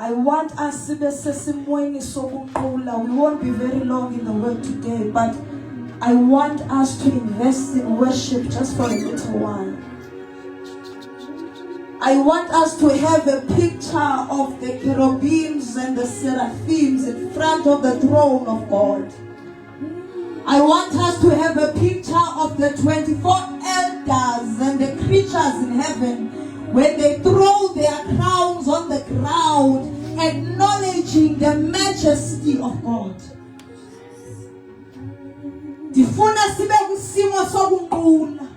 I want us to be sesimweni sokuqula. We won't be very long in the word today, but I want us to invest in worship just for a little while. I want us to have a picture of the cherubims and the seraphims in front of the throne of God. I want us to have a picture of the 24 elders and the creatures in heaven when they throw their crowns on the ground, acknowledging the majesty of God. Difuna sibe kusimo sokuqula.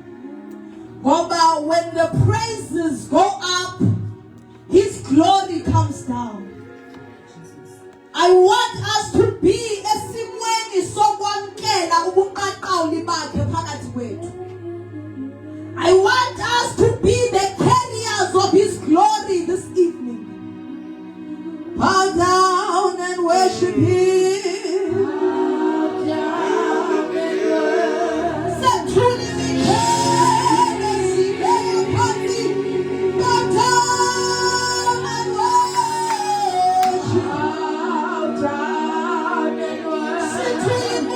Ngoba when the praises go up, His glory comes down. I want us to be esimweni sokwamkela ubuqaqawuli bakhe phakathi kwethu. I want us to be the carriers of His glory this evening. Bow down and worship Him. Bow down and worship. Say truly we can see your body. Bow down and worship. Bow down and worship. Say truly we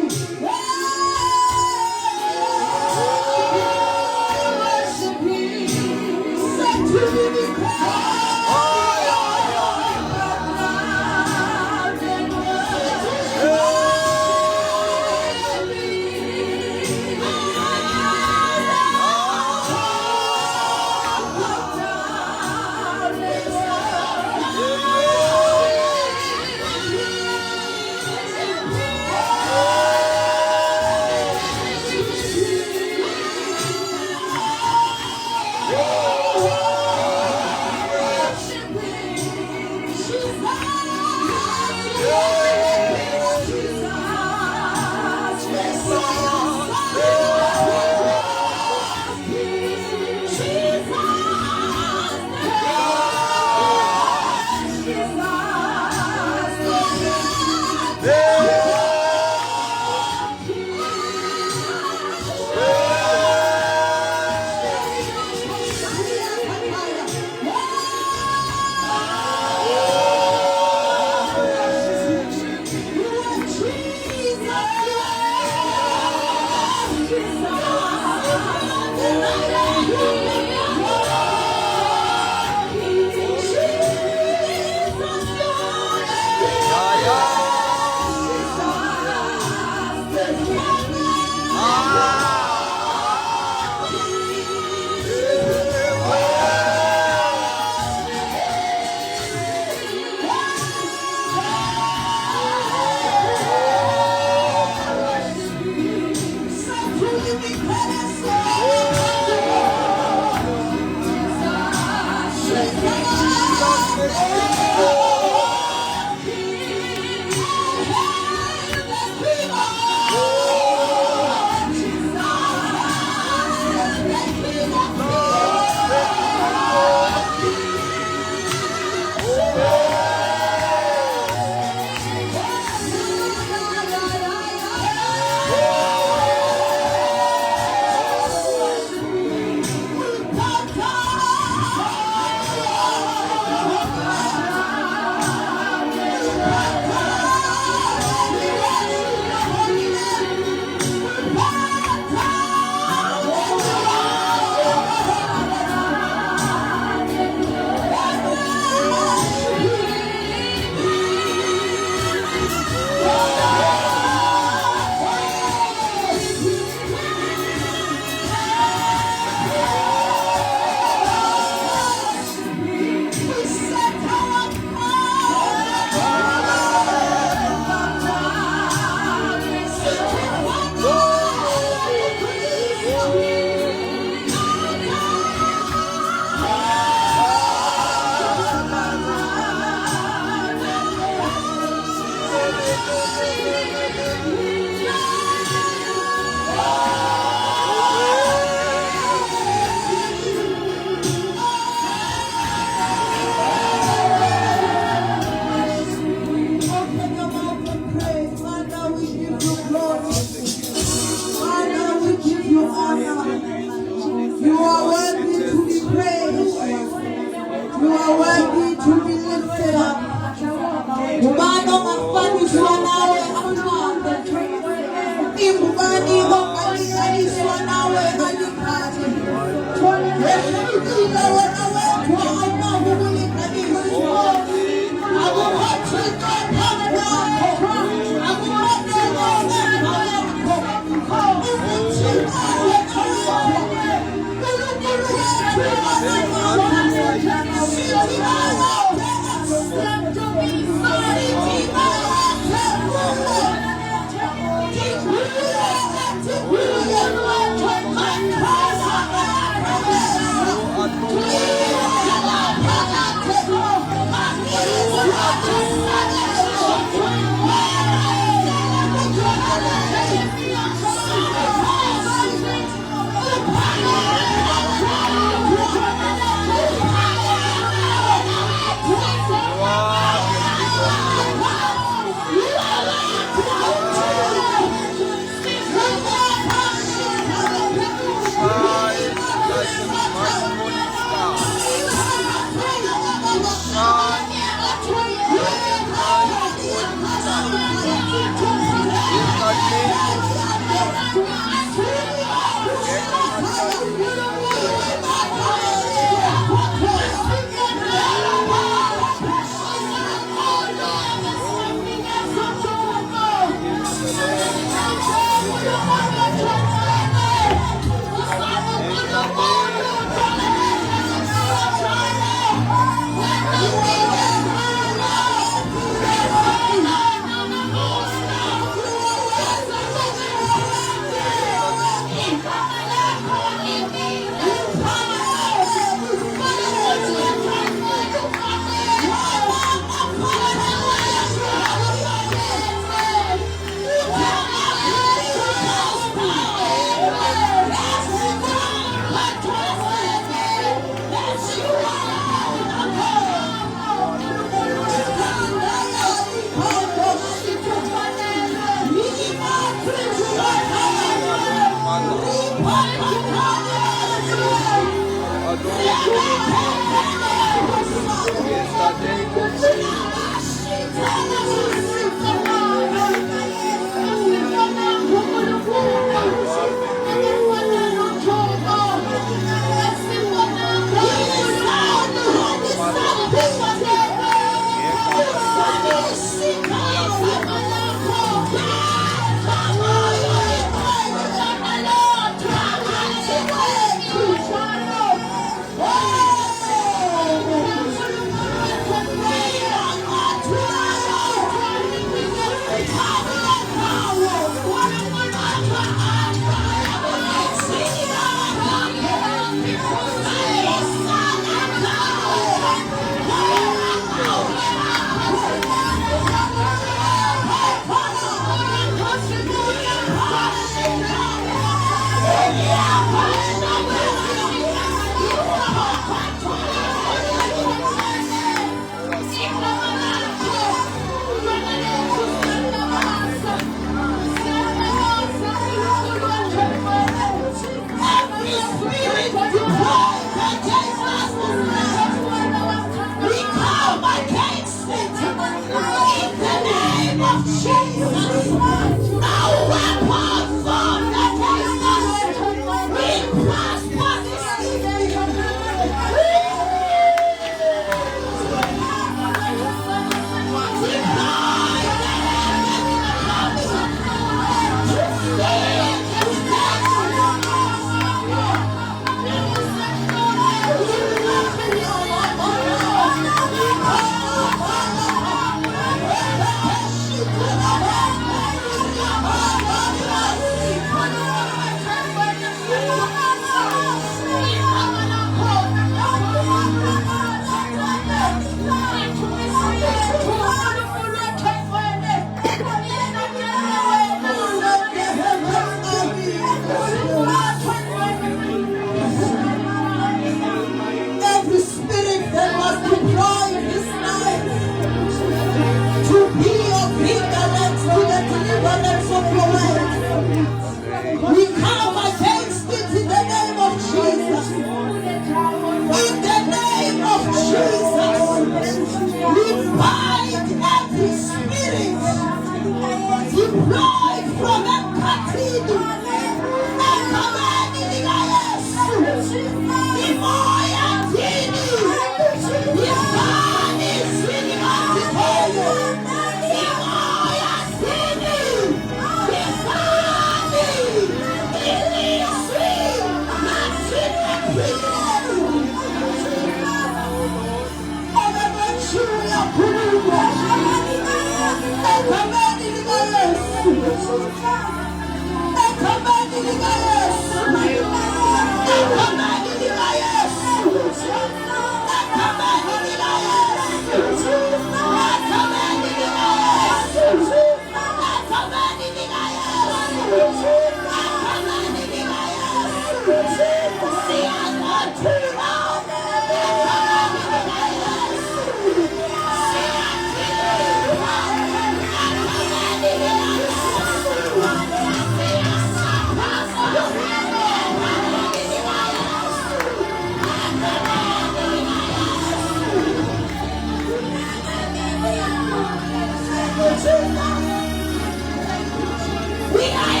We are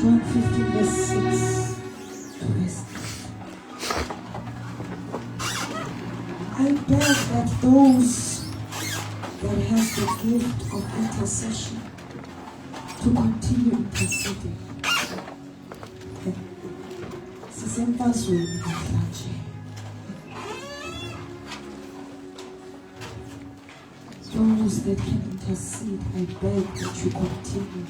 John 15 verse 6 to verse 8. I beg that those that have the gift of intercession to continue interceding. Sisemfazweni namhlanje. Those that can intercede, I beg that you continue.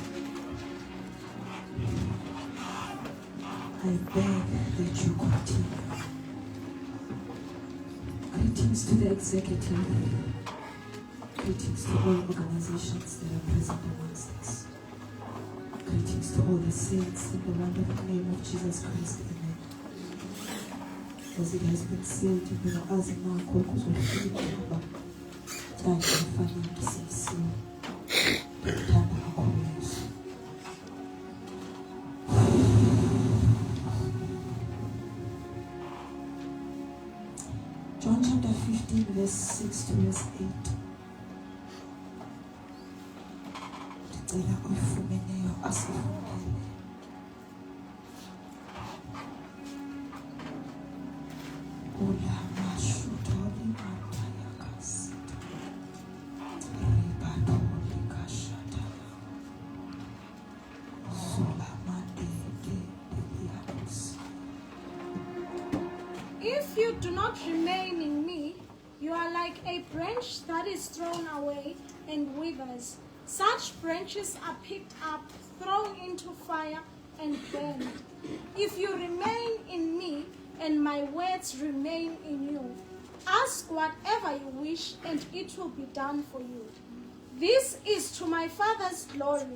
I beg that you continue. Greetings to the executive. Greetings to all organizations that are present amongst us. Greetings to all the saints in the wonderful name of Jesus Christ. Amen. As it has been said, you know, as a man called Kuzofiliba, thank you for me to say so. John chapter 15, verse 6 to verse 8. Ndicela uyifumeneyo asifundele. Ulama shutoli mantaya kasita. Ribatoli kashata. Sulamande de diabos. If you do not remain in me, you are like a branch that is thrown away and withers. Such branches are picked up, thrown into fire, and burned. If you remain in me, and my words remain in you, ask whatever you wish, and it will be done for you. This is to my Father's glory,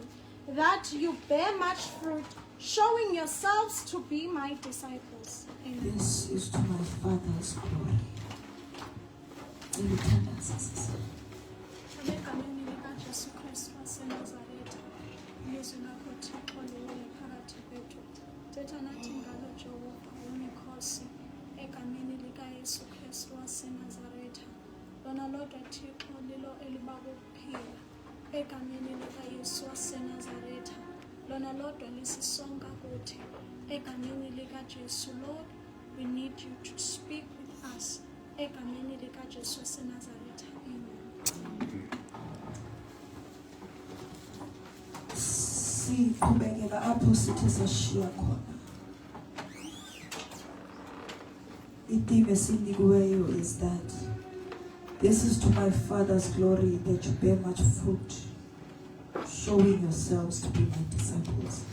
that you bear much fruit, showing yourselves to be my disciples. Amen. This is to my Father's glory. Egameni likaJesu Kristu waseNazaretha, ilizwi lakho Thixo liwele phakathi kwethu. Thetha nathi ngalo Jehova wemikhosi, egameni likaYesu Kristu waseNazaretha. Lona lodwa Thixo lilo elibakuphila, egameni likaYesu waseNazaretha. Lona lodwa lisisonga kuthi, egameni likaJesu. Lord, we need you to speak with us, egameni likaJesu waseNazaretha. Amen. Siqhubekela apho sithi sashiya khona. Itheme esinikiweyo is that this is to my Father's glory, that you bear much fruit, showing yourselves to be my disciples.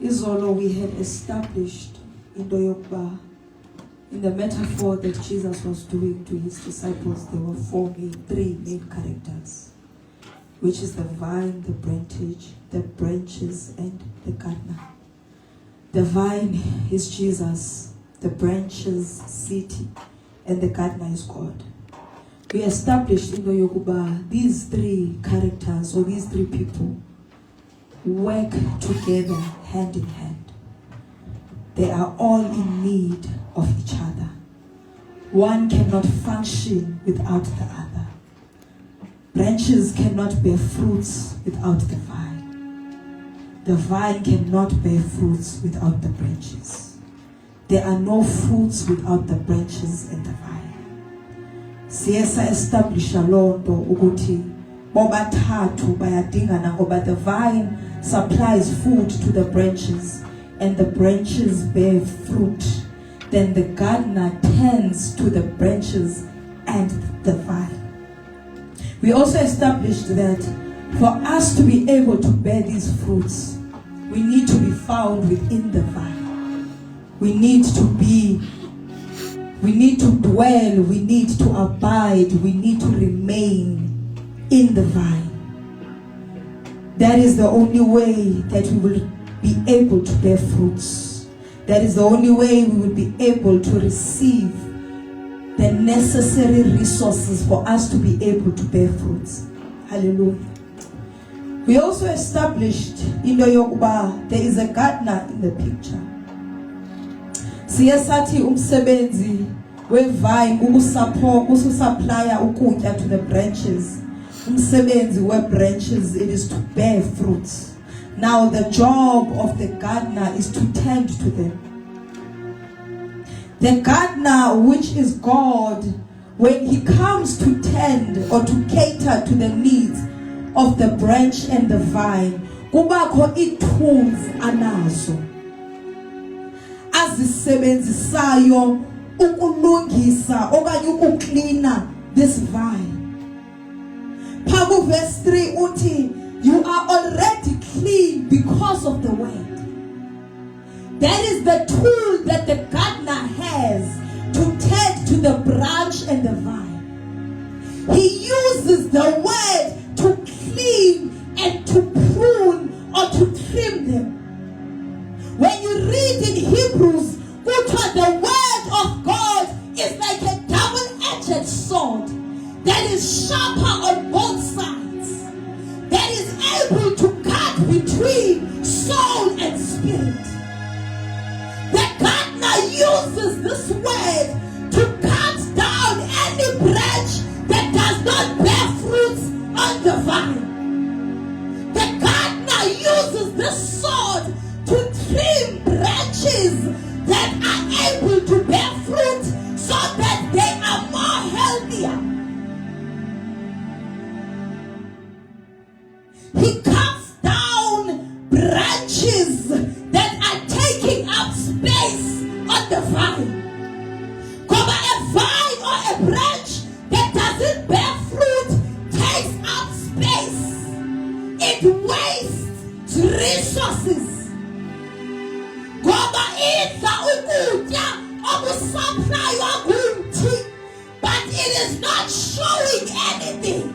Izolo we had established into yokuba, in the metaphor that Jesus was doing to his disciples, there were three main characters, which is the vine, the branches, and the gardener. The vine is Jesus, the branches, city, and the gardener is God. We established in the Yokuba, these three characters, or these three people, work together hand in hand. They are all in need of each other. One cannot function without the other. Branches cannot bear fruits without the vine. The vine cannot bear fruits without the branches. There are no fruits without the branches and the vine. Siyesa establish lonto ukuthi bobathathu bayadingana ngoba the vine supplies food to the branches and the branches bear fruit. Then the gardener tends to the branches and the vine. We also established that for us to be able to bear these fruits, we need to be found within the vine. We need to dwell, we need to abide, we need to remain in the vine. That is the only way that we will be able to bear fruits. That is the only way we will be able to receive the necessary resources for us to be able to bear fruits. Hallelujah. We also established in the Yokuba, there is a gardener in the picture. Siyasathi umsebenzi wevine ukusupplya ukutya to the branches. Umsebenzi we-branches, it is to bear fruit. Now the job of the gardener is to tend to them. The gardener, which is God, when he comes to tend or to cater to the needs of the branch and the vine, kubakho i-tools anazo azisebenzisayo ukulungisa okanye ukucleana this vine. Phaku verse 3 uthi, you are already clean because of the word. That is the tool that the gardener has to tend to the branch and the vine. He uses the word to clean and to prune or to trim them. When you read in Hebrews, the word of God is like a double-edged sword that is sharper on both sides, that is able to cut between soul and spirit. The gardener uses this word to cut down any branch that does not bear fruits on the vine. The gardener uses this sword to trim branches that are able to bear fruit so that they are more healthier. He cuts down branches that are taking up space on the vine. Because a vine or a branch that doesn't bear fruit takes up space. It wastes resources. Ngoba idla ukutya okusuppliwa ngumthi, but it is not showing anything.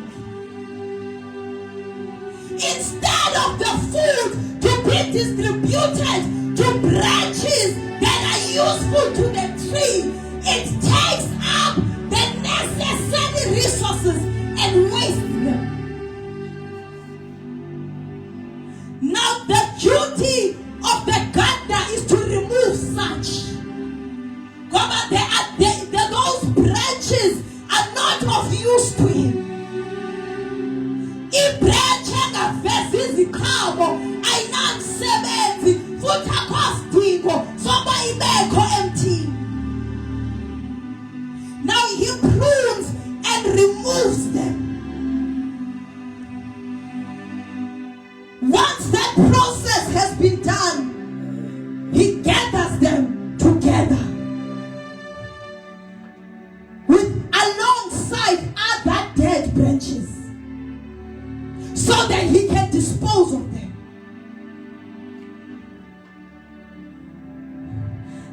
Instead of the food to be distributed to branches that are useful to the tree, it takes up the necessary resources and wastes them. Now the duty of the gardener is to remove such. Those branches are not of use to him. I-branch engavezi iziqhamo ayinamsebenzi futhi akho sidingo soba ibekho emthini. Now he prunes and removes them. Once that process has been done, he gathers them together alongside other dead branches so that he can dispose of them.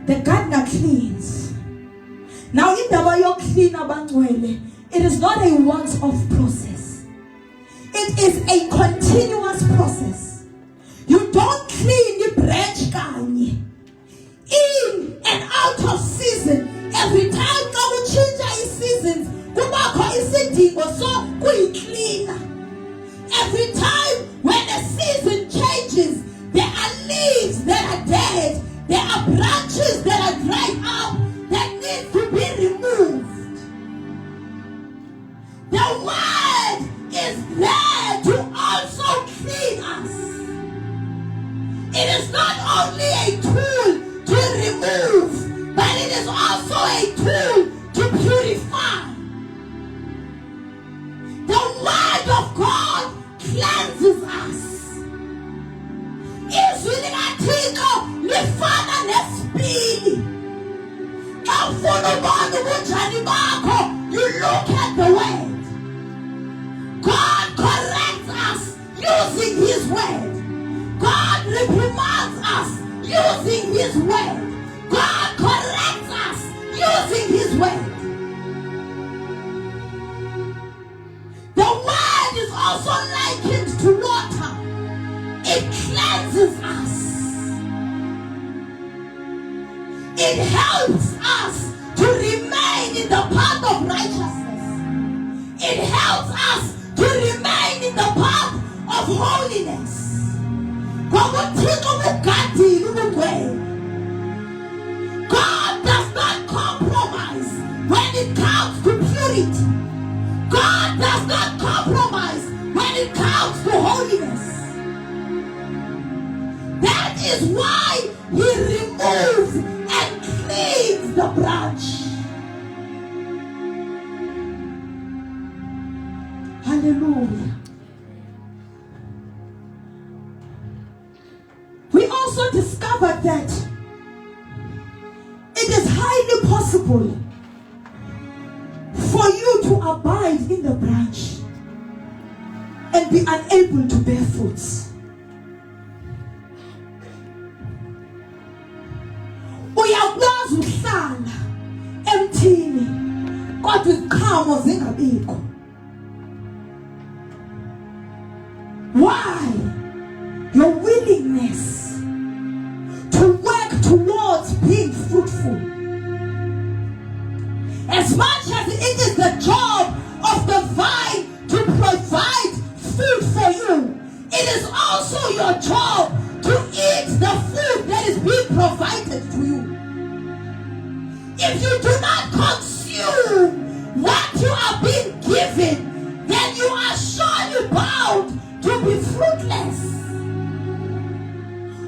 The gardener cleans. Now in the clean abangcwele, it is not a once-off process. It is a continuous process. You don't clean the branch kanye in and out of season. Every time ka uchinja seasons, kubakho isidingo so kuyicleana. Every time when a season changes, there are leaves that are dead, there are branches that are dried up that need to be removed. The word is there to also clean us. It is not only a tool to remove, but it is also a tool to purify. The word of God cleanses us. Izwi likaThixo lifana nesipili. Xa ufuna ubona ubunjani bakho, you look at the word. God corrects us using his word. God reprimands us using his word. God corrects us using his word. The word is also likened to water. It cleanses us. It helps us to remain in the path of righteousness. It helps us to remain in the path of holiness. God it comes to purity. God does not compromise when it comes to holiness. That is why he removes and cleans the branch. Hallelujah. We also discovered that it is highly possible for you to abide in the branch and be unable to bear fruits. Uyakwazi ukuhlala emthini kodwa iziqhamo zingabikho. Why? Your willingness to work towards being fruitful. As much as it is the job of the vine to provide food for you, it is also your job to eat the food that is being provided to you. If you do not consume what you are being given, then you are surely bound to be fruitless.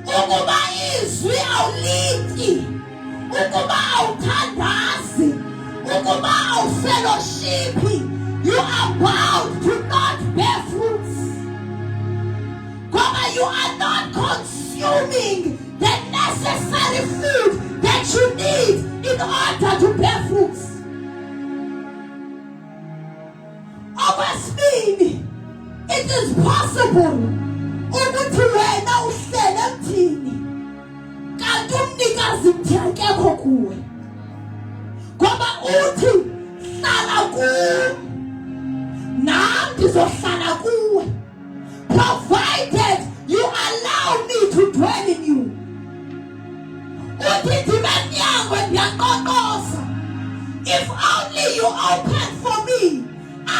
Ukuba izwi awulithi, ukuba awuthandazi, ukuba awufellowshipi, you are bound to not bear fruits. Because you are not consuming the necessary food that you need in order to bear fruits. Okwesibili, it is possible ukuthi wena uhlele emthini kanti umnikazi mthi akekho kuwe. Ngoba uthi hlala kuwe, nami ndizohlala kuwe, provided you allow me to dwell in you. Uthi ndibe mnyango ndiyanqonqoza. If only you open for me, I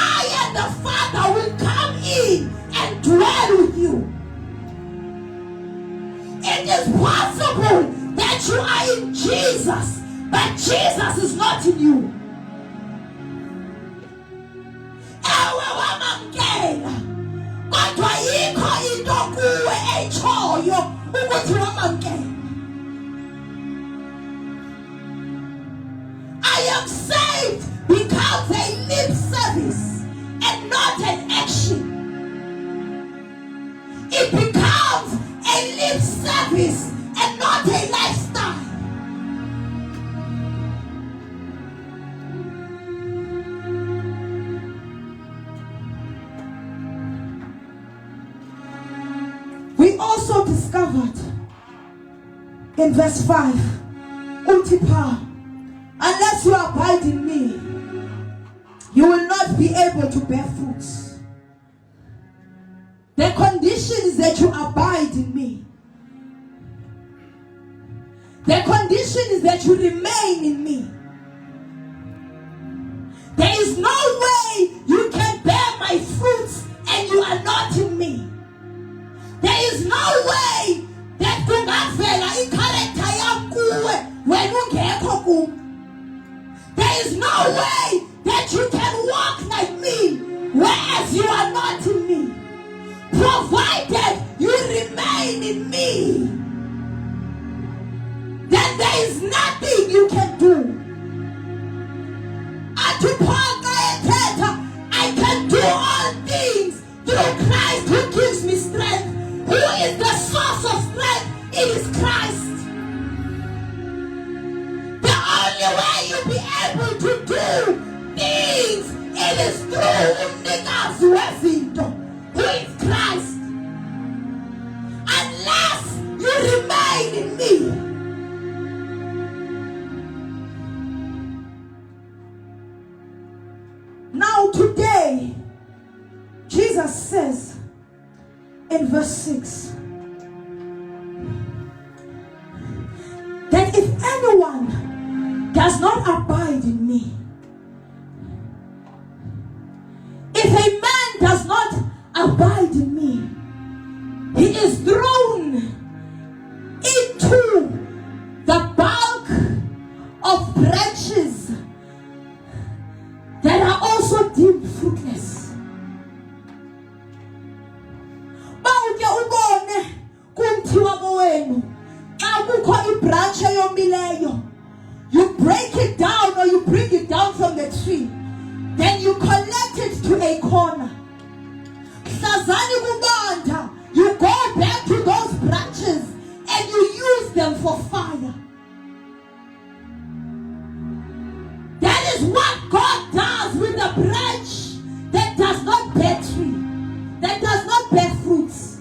and the Father will come in and dwell with you. It is possible that you are in Jesus, but Jesus is not in you. Ewe wamamkela, kodwa yikho into kuwe echoyo ukuthi wamamkela. I am saved becomes a lip service and not an action. It becomes a lip service and not a lifestyle. We also discovered in verse 5, Utipa, unless you abide in me, you will not be able to bear fruits. The condition is that you abide in me. The condition is that you remain in me. There is no way you can bear my fruits and you are not in me. There is no way that kungavela i-character yam kuwe wena ungekho kum. There is no way that you can walk like me whereas you are not in me. Provided you remain in me, then there is nothing you can do. I can do all things through Christ who gives me strength. Who is the source of strength? It is Christ. The only way you'll be able to do things, it is through umnikazi wezinto, who is Christ. Unless you remain in me. Now today, Jesus says in verse 6 that if anyone does not abide in me, if a man does not abide in me, he is thrown into the bulk of branches break it down or you bring it down from the tree, then you collect it to a corner. Sazani kubanda, you go back to those branches and you use them for fire. That is what God does with a branch that does not bear tree, that does not bear fruits.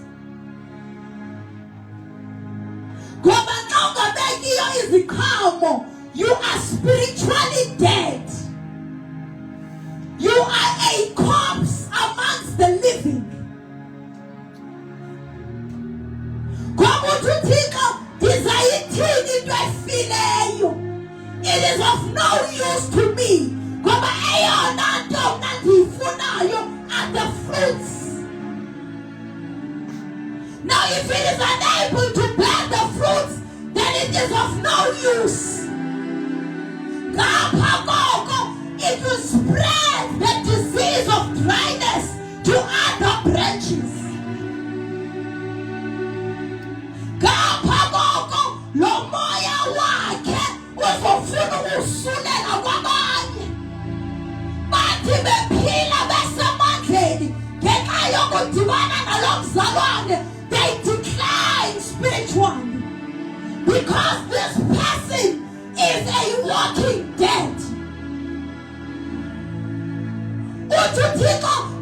You are spiritually dead. You are a corpse amongst the living. It is of no use to me. Are the fruits. Now if it is unable to bear the fruits, then it is of no use. It will spread the disease of dryness to other branches. They decline spiritually because this person is a walking dead.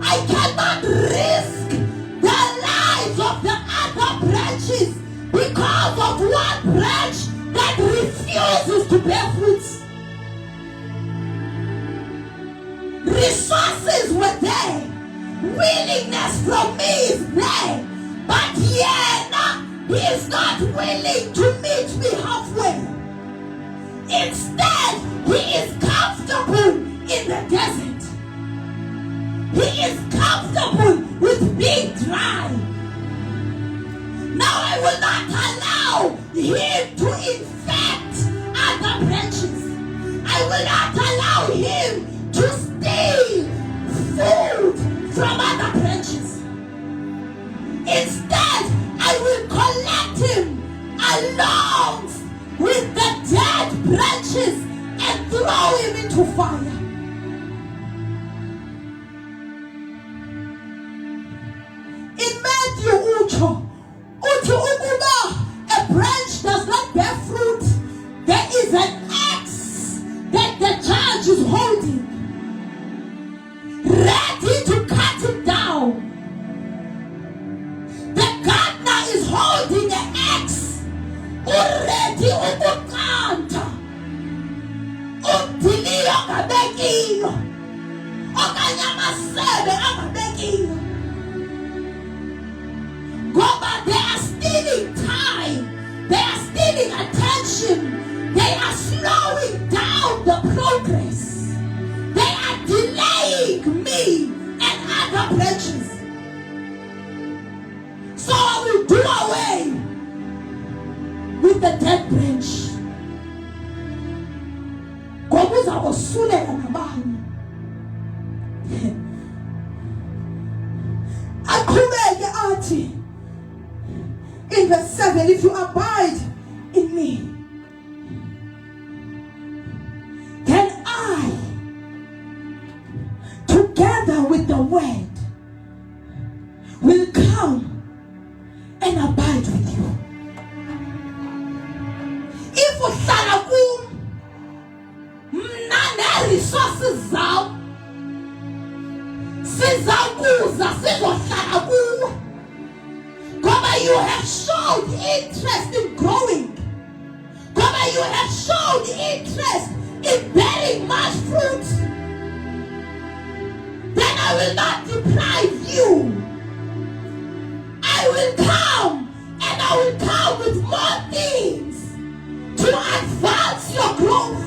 I cannot risk the lives of the other branches because of one branch that refuses to bear fruits. Resources were there. Willingness from me is there. But he is not willing to meet me halfway. Instead, he is comfortable in the desert. He is comfortable with being dry. Now I will not allow him to infect other branches. I will not allow him to steal food from other branches. Instead, I will collect him along with the dead branches and throw him into fire. In Matthew ucho ukuba a branch does not bear fruit, there is an axe that the judge is holding, ready to cut it down. The gardener is holding an axe, already ukukanta. Umdiliyo angabekiyo, okanye amasebe angabekiyo. But they are stealing time. They are stealing attention. They are slowing down the progress. They are delaying me and other branches. So I will do away with the dead branch. Gobuza osulela nabani. Akhubeke athi in verse 7, if you abide in me, then I, together with the word, will come and abide with you. If uhlala kum, mna resources zawo, sizakuza sizohlala kuwe. You have shown interest in growing. You have shown interest in bearing much fruit. Then I will not deprive you. I will come, and I will come with more things to advance your growth.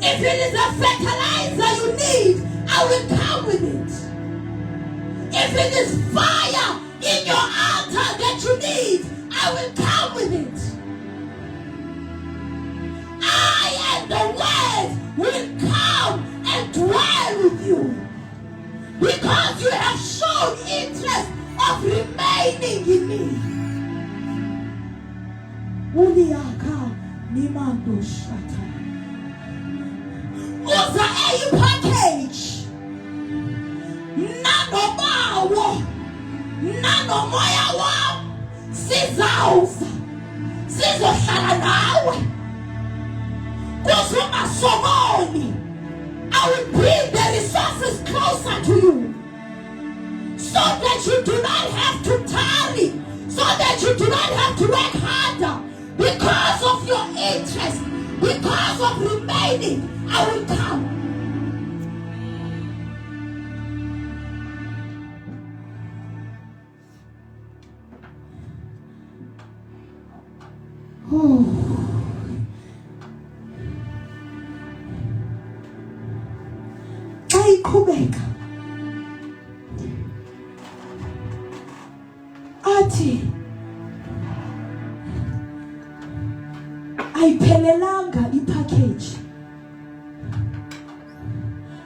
If it is a fertilizer you need, I will come with it. If it is fire in your altar that you need, I will come with it. I and the word will come and dwell with you. Because you have shown interest of remaining in me. Uliaka Nimando shata. Uza package. Nano bawo. Nano moya wa. Sizauza. Sizohlala nawe. Kuzuma somoni. I will bring the resources closer to you. So that you do not have to tarry. So that you do not have to work harder. Because of your interest. Because of remaining. I will come. Ayiqhubeka athi ayiphelelanga ipackage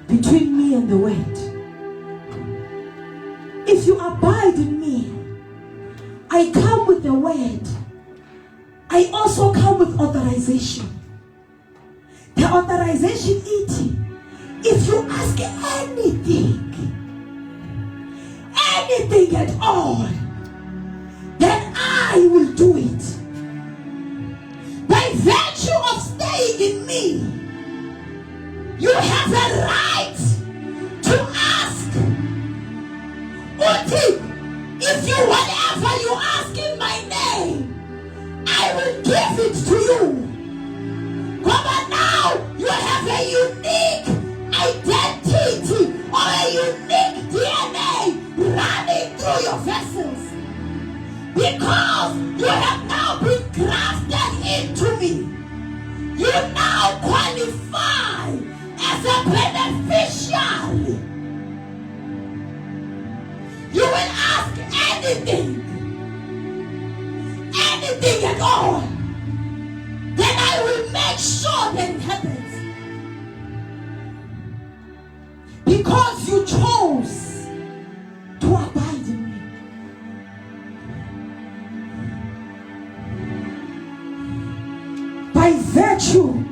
between me and the word. If you abide in me, I come with the word. I also come with authorization. The authorization is, if you ask anything at all, then I will do it. By virtue of staying in me, you have a right to ask. Uti, if you whatever you ask in my name, I will give it to you. But now you have a unique identity or a unique DNA running through your vessels. Because you have now been grafted into me. You now qualify as a beneficiary. You will ask anything at all, then I will make sure that it happens. Because you chose to abide in me. By virtue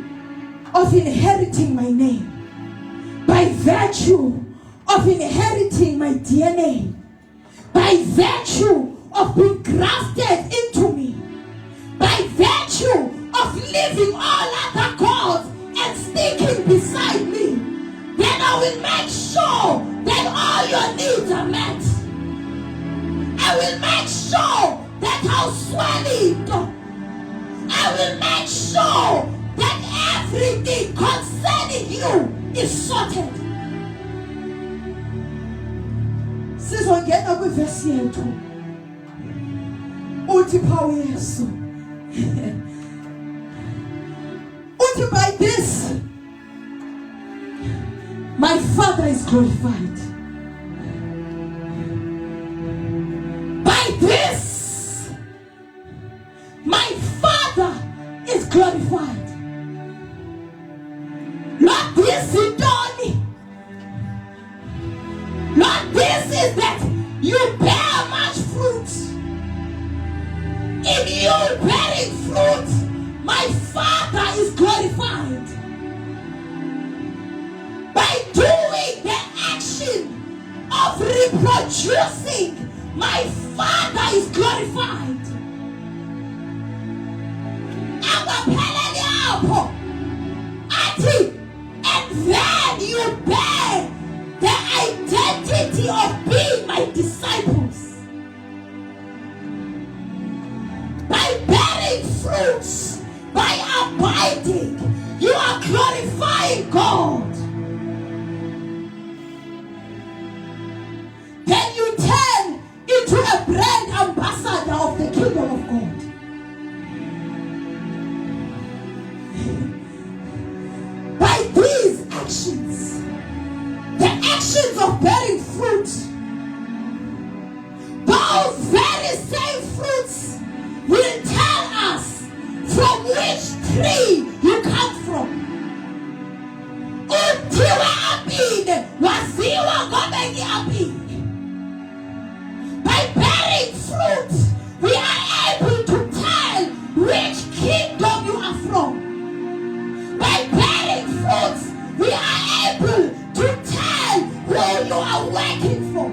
of inheriting my name, by virtue of inheriting my DNA, by virtue of being grafted into me, by virtue of leaving all other gods and sticking beside me, then I will make sure that all your needs are met. I will make sure that house swelling. I will make sure that everything concerning you is sorted. Sizongena kwivesi yethu. Uthi phawu Yesu. Uthi by this my Father is glorified. By this my Father is glorified. Lord, this is done. Lord, this is that you bear much fruit. In you bearing fruit, my Father is glorified. By doing the action of reproducing, my Father is glorified. And then you bear the identity of being my disciples. By bearing fruits, by abiding, you are glorifying God. Then you turn into a brand ambassador of the kingdom of God. By these actions, the actions of bearing fruit, those very same fruits will tell us from which tree you come from. Utiwe abide, waziwa ngobenye abide. By bearing fruit, we are able to tell which kingdom you are are from. By bearing fruits, we are able to tell who you are working for.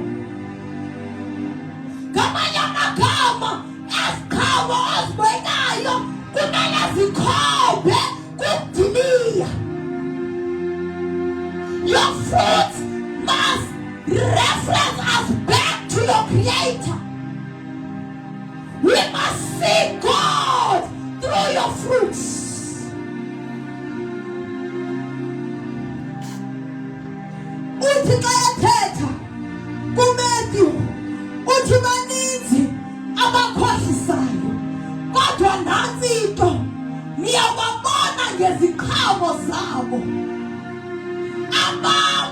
Kamanya magama esikhawu ozibhekayo kumele zikhombe kudiliya. Your fruits must reference us back to your Creator. We must see God through your fruits. Uthi xa ethetha kuMatthew uthi baninzi abakhohlisayo, kodwa nantsi into niyababona ngeziqhamo zabo. Among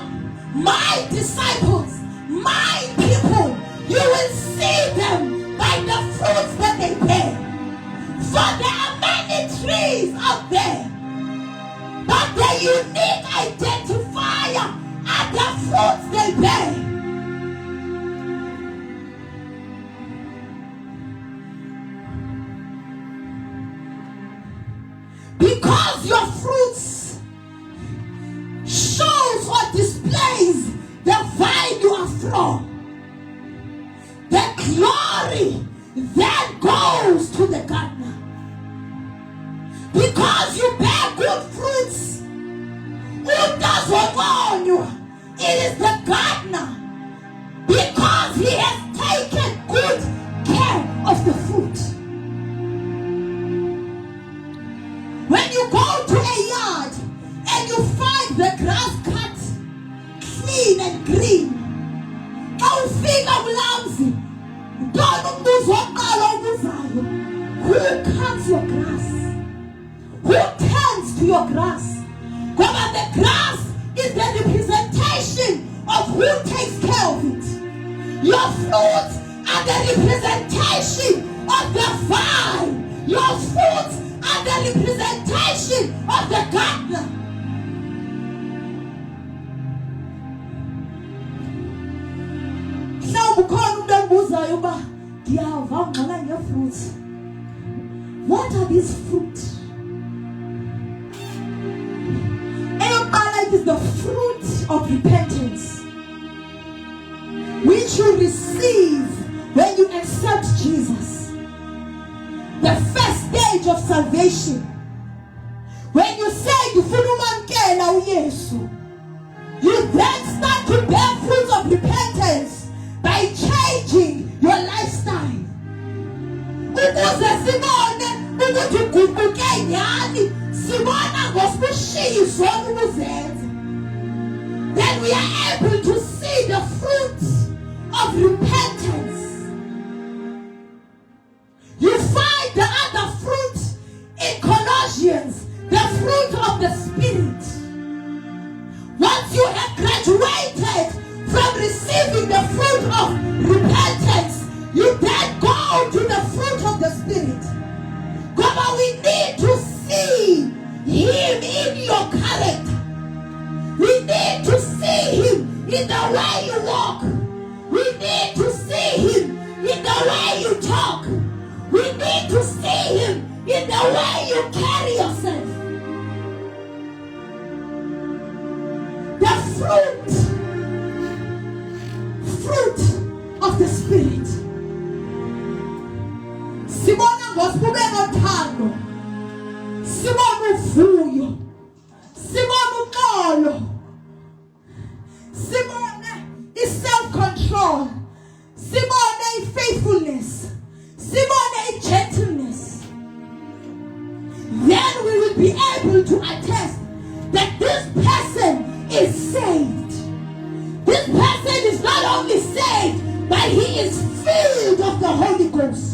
my disciples, my people, you will see them by the fruits that they bear. For there are many trees out there, but the unique identifier are the fruits they bear. Because your fruits shows or displays the vine you are from, the glory then goes to the gardener. Because you bear good fruits, who does what on you? It is the gardener, because he has taken good care of the fruit. When you go to a yard and you find the grass cut clean and green, who cuts your grass? Who tends to your grass? Because the grass is the representation of who takes care of it. Your fruits are the representation of the vine. Your fruits are the representation of the gardener. What are these fruits? It is the fruit of repentance, which you receive when you accept Jesus. The first stage of salvation. When you say you then start to bear fruits of repentance by changing your lifestyle. Then we are able to see the fruits of repentance. You find the other fruit in Colossians, the fruit of the Spirit. Once you have graduated from receiving the fruit of repentance, you then go to the fruit of the Spirit. God, we need to see Him in your character. We need to see Him in the way you walk. We need to see Him in the way you talk. We need to see Him in the way you carry yourself. The fruit of the Spirit. Simona ngospubeka uthando. Simona uvuyo. Simona uxolo. Simona self-control. Simona faithfulness. Simona gentleness. Then we will be able to attest that this person is saved. This person is not only saved, but he is filled of the Holy Ghost.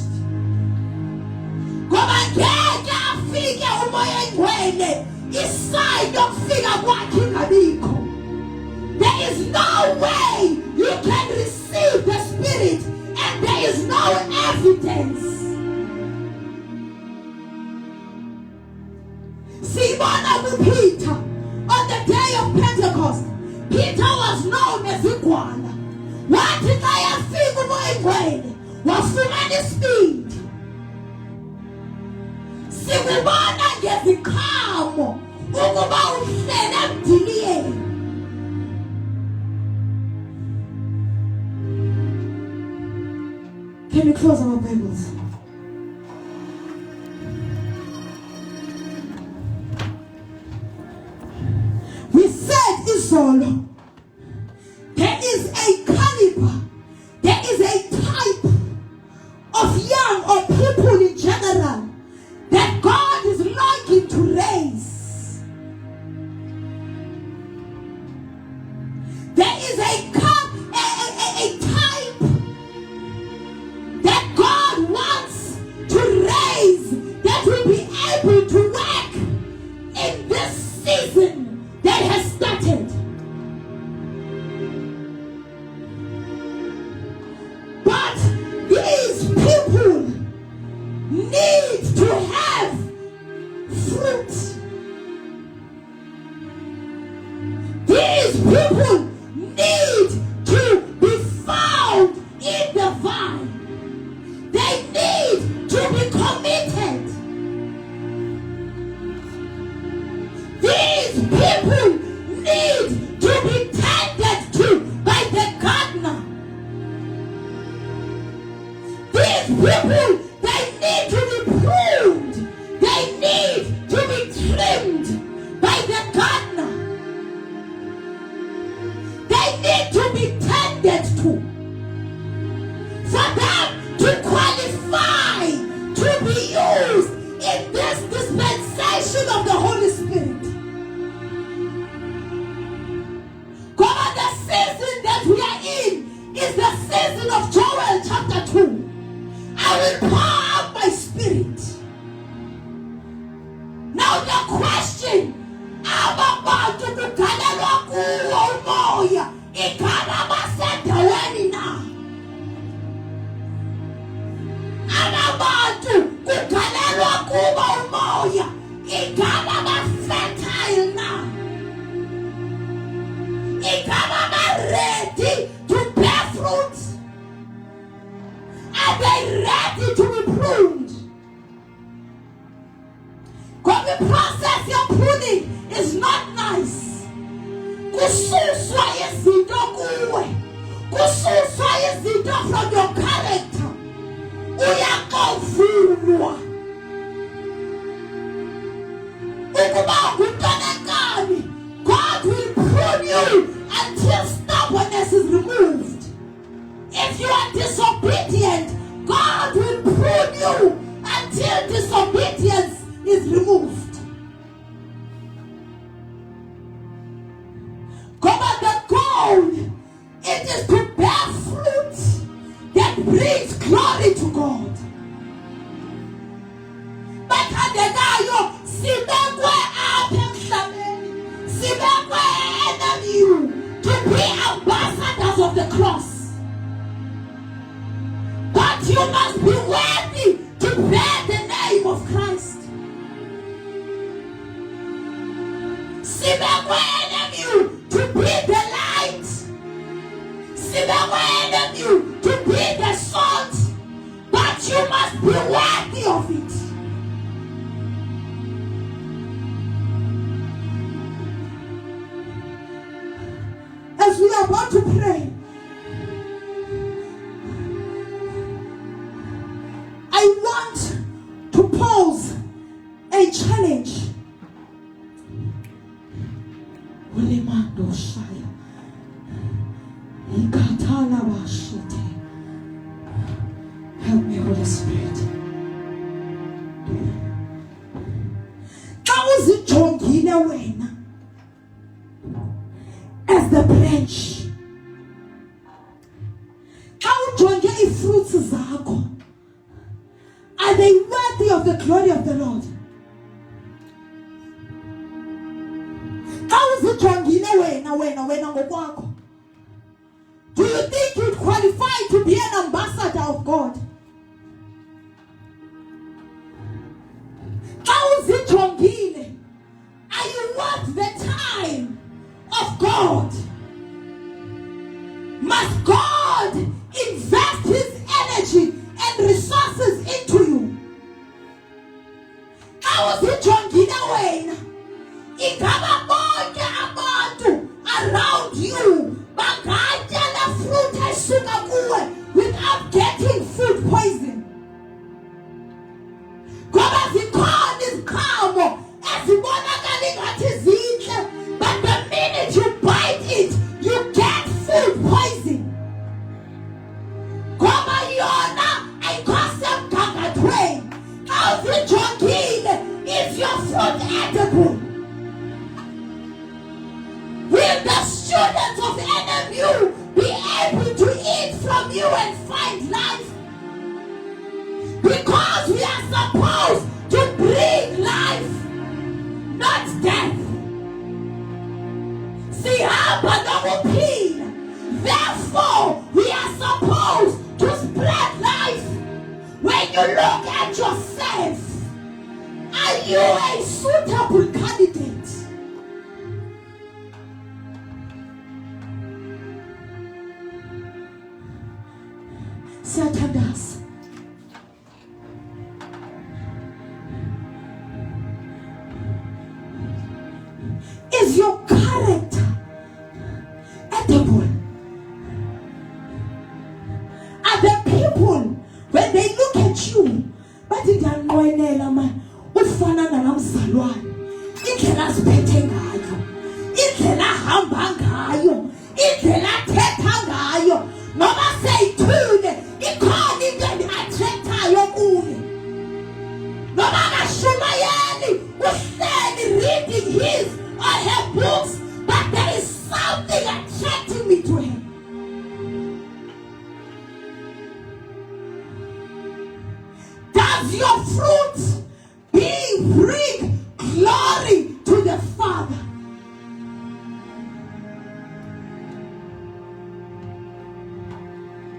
There is no way you can receive the Spirit and there is no evidence. Simon with Peter on the day of Pentecost, Peter was known as Iguana. What did I feel was human speed. Simon gets neziqhamo ukuba uhlele emdiliyeni. Can we close our Bibles? We said izolo, there is a caliber, there is a type of young or people in general that God is longing to raise. There is a type that God wants to raise that will be able to work in this season that has started. But these people need to have fruit. These people need to be found in the vine. They need to be committed. These people need to be tended to by the gardener. These people, they need to be pruned. They need to be trimmed by the gardener. They need to be tended to. For them to qualify to be used in this dispensation of the Holy Spirit. God, the season that we are in is the season of Joel chapter 2. I will pour out my spirit. Now the question, about to kukalelwa kuwo umoya ikarabasendaweni na. Abantu kukalelwa kuwo umoya ikarabasendaweni na. Ikaraba ready to bear fruit. Are they ready to be pruned? Because the process of pruning is not nice. Kususwa yezinto kuwe. Kususwa yezinto from your character. Uyakuvunwa. Ukuba utonekani, God will prune you until stubbornness is removed. If you are disobedient, God will prune you until disobedience is removed. God, the goal, it is to bear fruit that brings glory to God. But to be ambassadors of the cross. But you must be worthy to bear the name of Christ. You to be the light. You to be the salt. But you must be worthy of it. As we are about to pray, I want to pose a challenge. Help me, Holy Spirit. As the branch, fruits are they worthy of the glory of the Lord? Do you think you'd qualify to be an ambassador of God? Are you worth the time of God? Must God invest his energy and resources into you? How is it igama bonke abantu around you bangatya la fruit esuka kuwe without getting food poison. Ngoba zikhona iziqhamo ezibonakala ingathi zinhle, but the minute you bite it, you get food poison. Ngoba yona ayikho semgangathweni. Xa uzijongile, is your fruit edible? Will the students of NMU be able to eat from you and find life? Because we are supposed to bring life, not death. Sihamba nokuphila. Therefore, we are supposed to spread life. When you look at yourself, are you a suitable candidate? Siyathandaza. Is your character edible? Are the people, when they look at you, bathi ndiyanqwenela man, ufana namzalwane, indlela aziphethe ngayo, indlela ahamba ngayo, indlela athetha ngayo, noma seyithule ikhona into eni-attractayo kuye. Noma akashumayeli uhleli reading his or her books, but there is something attracting me to him. Does your fruit bring glory to the Father?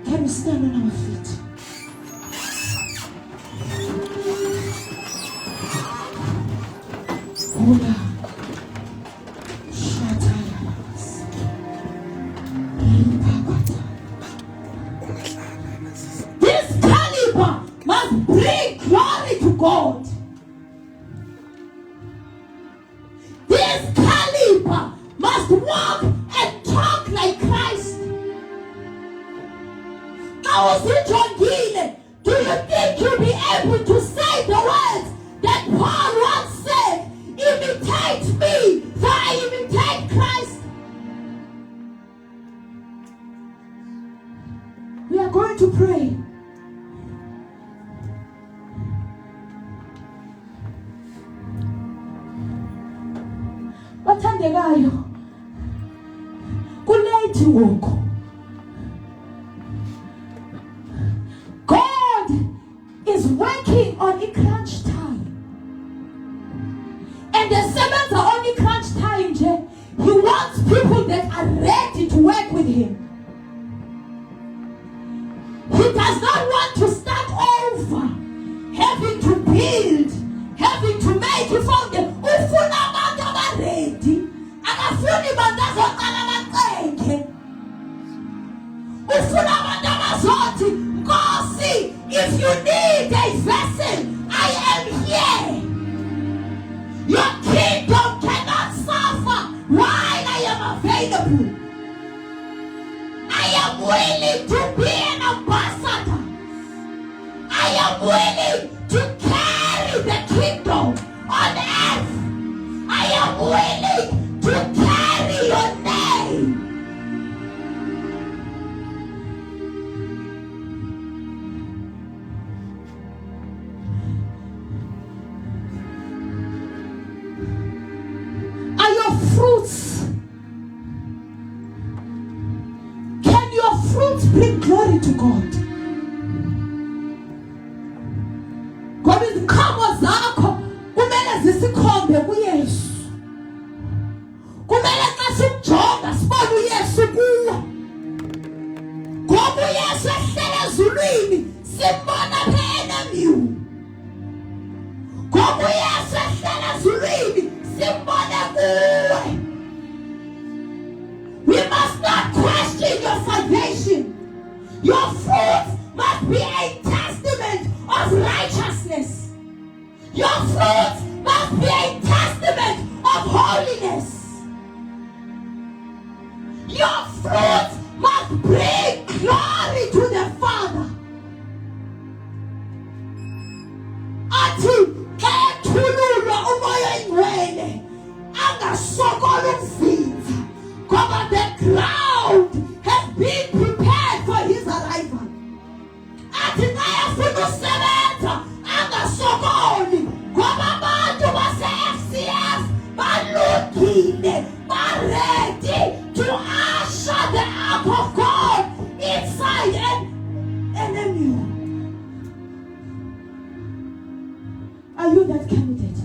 Can we stand on our feet? Hola. This caliber must bring glory to God. This caliber must walk and talk like Christ. Do you think you'll be able to say the words that Paul once said? Imitate me, for I imitate Christ. We are going to pray. Bathandekayo, kulethi ngoku. God is working on a crunch time. And the servants are only crunch time. He wants people that are ready to work with him. He does not want to start over, having to build, having to make it from the ufuna abantu abaready. Akafuni abantu azoqala baqenge. Ufuna abantu abazothi, Nkosi, if you need a vessel, I am here. Your kingdom cannot suffer while I am available. I am willing to be an ambassador. I am willing to carry the kingdom on earth. I am willing to carry your name. Are your fruits? Can your fruits bring glory to God? Ngoba iziqhamo zakho kumele zisikhombe kuYesu. Kumele xa simjonga sibone uYesu kuwe. Ngoba uYesu ehlele ezulwini simbona apha eNMU. Ngoba uYesu ehlele ezulwini simbona kuwe. We must not question your salvation. Your fruit must be a testament of righteousness. Your fruit must be a testament of holiness. angasokola umzinza ngoba the ground has been prepared for his arrival. Athi xa efuna usebenza angasokoli ngoba abantu base-FCS balungile, ready to usher the ark of God inside an enemy. Are you that candidate?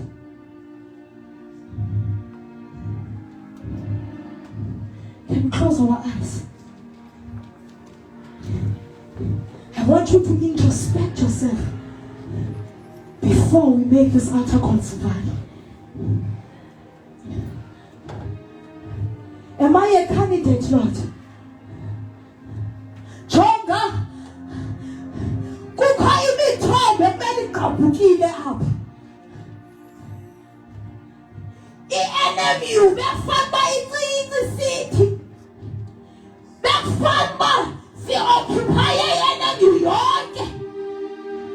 Can we close our eyes? I want you to introspect yourself before we make this altar call tonight. Am I a candidate, Lord? Jonga, kukho imithombo ekumele igqabhukile apha. I-enemy bekufanele incinci sithi. Bekufanele si-occupye i-enemy yonke.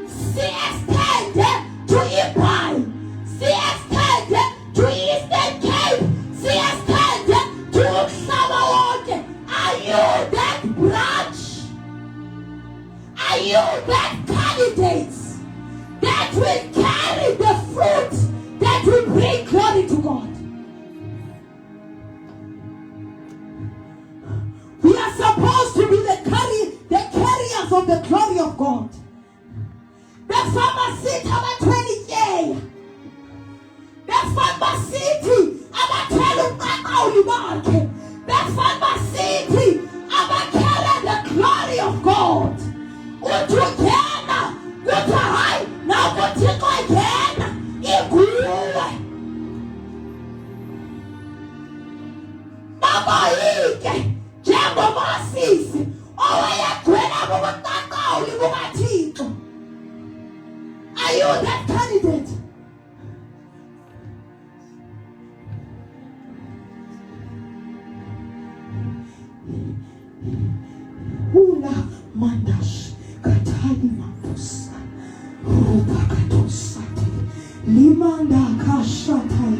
Si-extende to Ibai. Si-extende to Eastern Cape. Si-extende to umhlaba wonke. Are you that branch? Are you that candidate that will carry the fruit that will bring glory to God? We are supposed to be the carriers of the glory of God. The pharmacy about 20 years. The pharmacy about 12 market. The pharmacy about carrying the glory of God. Utugena, utahai, na utiko again. Iguwe. Mama ike, jambo masisi. Oya kwena mukataka ulimumatito. Are you that candidate? Hula mandash katali mampusa rupa katosati limanda kashatai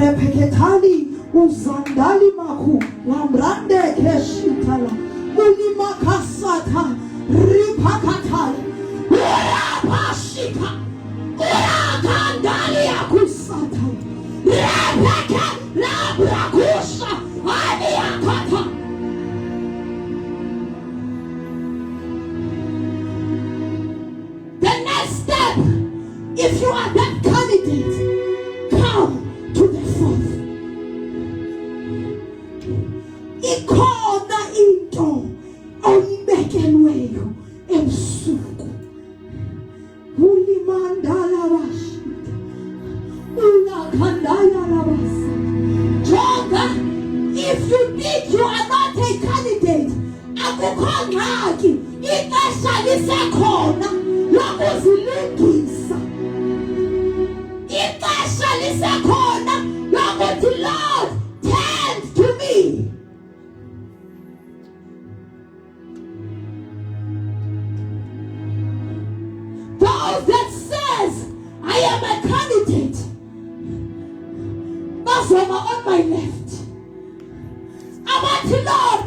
repeketali uzandali maku lambrande keshitala ulima kasata ripakatai urapashika urakandali akusatai repeke labrakusha adiakata. If you are that candidate, come to the fourth. Ikona into oyibekelweyo ebusuku. Ulimandala bashita. Ulakhandaya labasa. Jonga, if you think you are not a candidate, akukho ngxaki, ixesha lisekhona lokuzilungisa. Ixesha lisekhona lokuthi Lord, turn to me. Those that says I am a candidate, those who are on my left, about Lord,